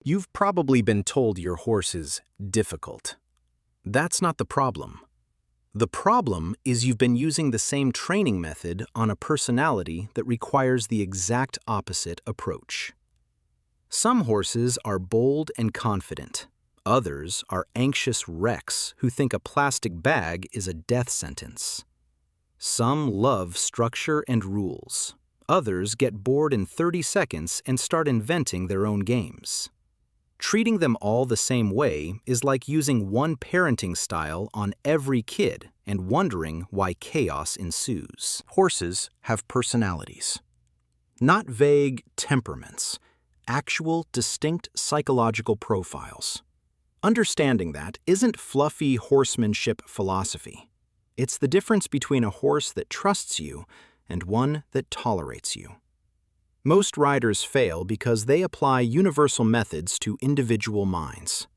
You've probably been told your horse is difficult. That's not the problem. The problem is you've been using the same training method on a personality that requires the exact opposite approach. Some horses are bold and confident. Others are anxious wrecks who think a plastic bag is a death sentence. Some love structure and rules. Others get bored in 30 seconds and start inventing their own games. Treating them all the same way is like using one parenting style on every kid and wondering why chaos ensues. Horses have personalities. Not vague temperaments, actual distinct psychological profiles. Understanding that isn't fluffy horsemanship philosophy. It's the difference between a horse that trusts you and one that tolerates you. Most riders fail because they apply universal methods to individual minds.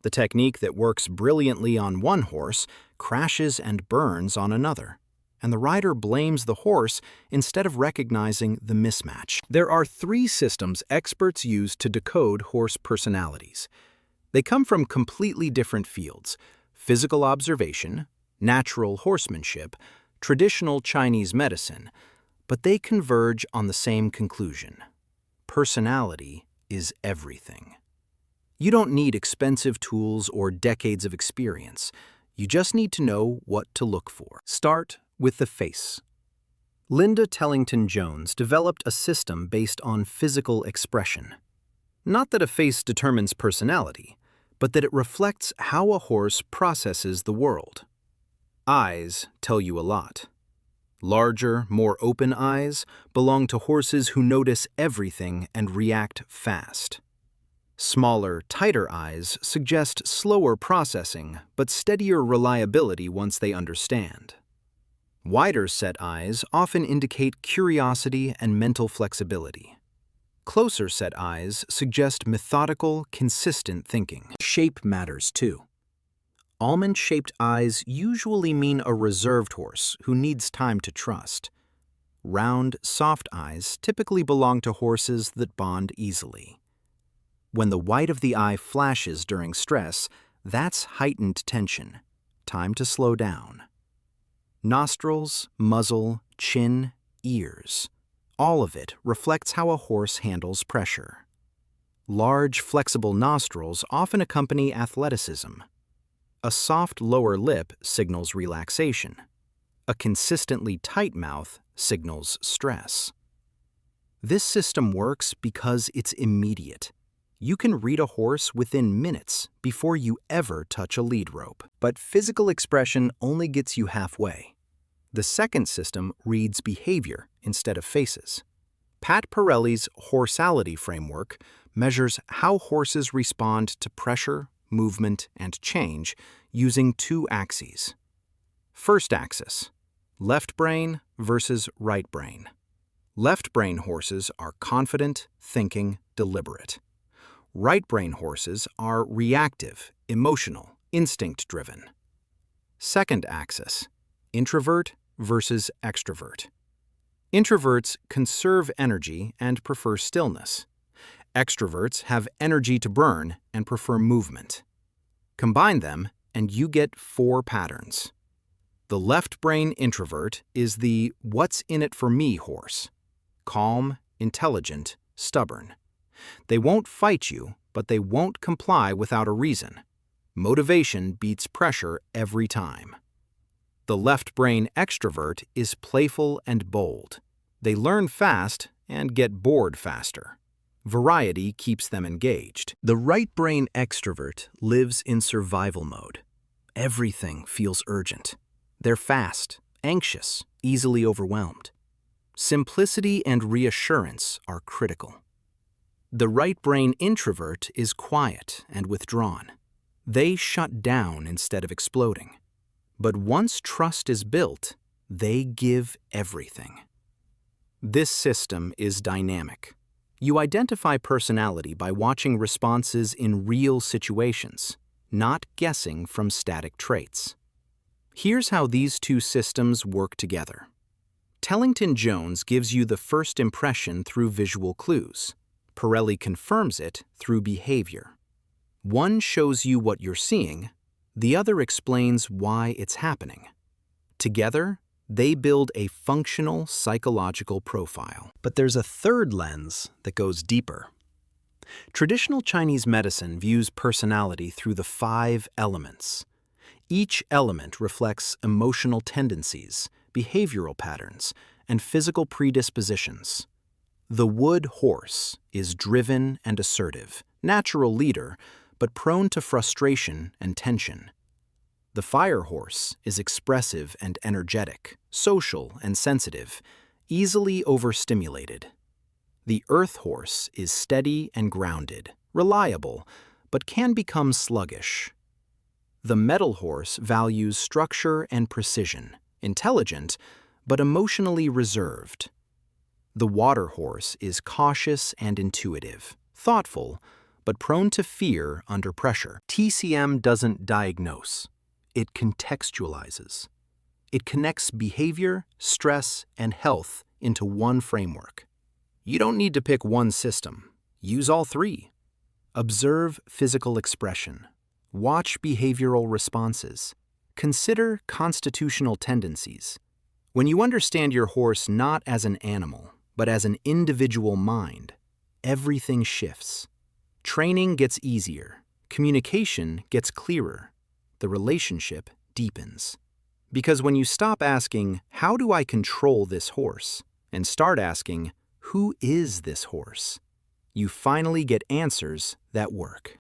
The technique that works brilliantly on one horse crashes and burns on another, and the rider blames the horse instead of recognizing the mismatch. There are 3 systems experts use to decode horse personalities. They come from completely different fields: physical observation, natural horsemanship, traditional Chinese medicine, but they converge on the same conclusion. Personality is everything. You don't need expensive tools or decades of experience. You just need to know what to look for. Start with the face. Linda Tellington-Jones developed a system based on physical expression. Not that a face determines personality, but that it reflects how a horse processes the world. Eyes tell you a lot. Larger, more open eyes belong to horses who notice everything and react fast. Smaller, tighter eyes suggest slower processing, but steadier reliability once they understand. Wider set eyes often indicate curiosity and mental flexibility. Closer set eyes suggest methodical, consistent thinking. Shape matters too. Almond-shaped eyes usually mean a reserved horse who needs time to trust. Round, soft eyes typically belong to horses that bond easily. When the white of the eye flashes during stress, that's heightened tension. Time to slow down. Nostrils, muzzle, chin, ears. All of it reflects how a horse handles pressure. Large, flexible nostrils often accompany athleticism. A soft lower lip signals relaxation. A consistently tight mouth signals stress. This system works because it's immediate. You can read a horse within minutes before you ever touch a lead rope. But physical expression only gets you halfway. The second system reads behavior instead of faces. Pat Pirelli's horsality framework measures how horses respond to pressure, movement, and change using 2 axes. First axis, left brain versus right brain. Left brain horses are confident, thinking, deliberate. Right brain horses are reactive, emotional, instinct-driven. Second axis, introvert versus extrovert. Introverts conserve energy and prefer stillness. Extroverts have energy to burn and prefer movement. Combine them, and you get 4 patterns. The left brain introvert is the what's in it for me horse. Calm, intelligent, stubborn. They won't fight you, but they won't comply without a reason. Motivation beats pressure every time. The left brain extrovert is playful and bold. They learn fast and get bored faster. Variety keeps them engaged. The right brain extrovert lives in survival mode. Everything feels urgent. They're fast, anxious, easily overwhelmed. Simplicity and reassurance are critical. The right brain introvert is quiet and withdrawn. They shut down instead of exploding. But once trust is built, they give everything. This system is dynamic. You identify personality by watching responses in real situations, not guessing from static traits. Here's how these 2 systems work together. Tellington-Jones gives you the first impression through visual clues. Pirelli confirms it through behavior. One shows you what you're seeing, the other explains why it's happening. Together, they build a functional psychological profile. But there's a third lens that goes deeper. Traditional Chinese medicine views personality through the 5 elements. Each element reflects emotional tendencies, behavioral patterns, and physical predispositions. The wood horse is driven and assertive, natural leader, but prone to frustration and tension. The fire horse is expressive and energetic, social and sensitive, easily overstimulated. The earth horse is steady and grounded, reliable, but can become sluggish. The metal horse values structure and precision, intelligent, but emotionally reserved. The water horse is cautious and intuitive, thoughtful, but prone to fear under pressure. TCM doesn't diagnose, it contextualizes. It connects behavior, stress, and health into one framework. You don't need to pick one system. Use all 3. Observe physical expression. Watch behavioral responses. Consider constitutional tendencies. When you understand your horse not as an animal, but as an individual mind, everything shifts. Training gets easier. Communication gets clearer. The relationship deepens. Because when you stop asking, "How do I control this horse?" and start asking, "Who is this horse?" you finally get answers that work.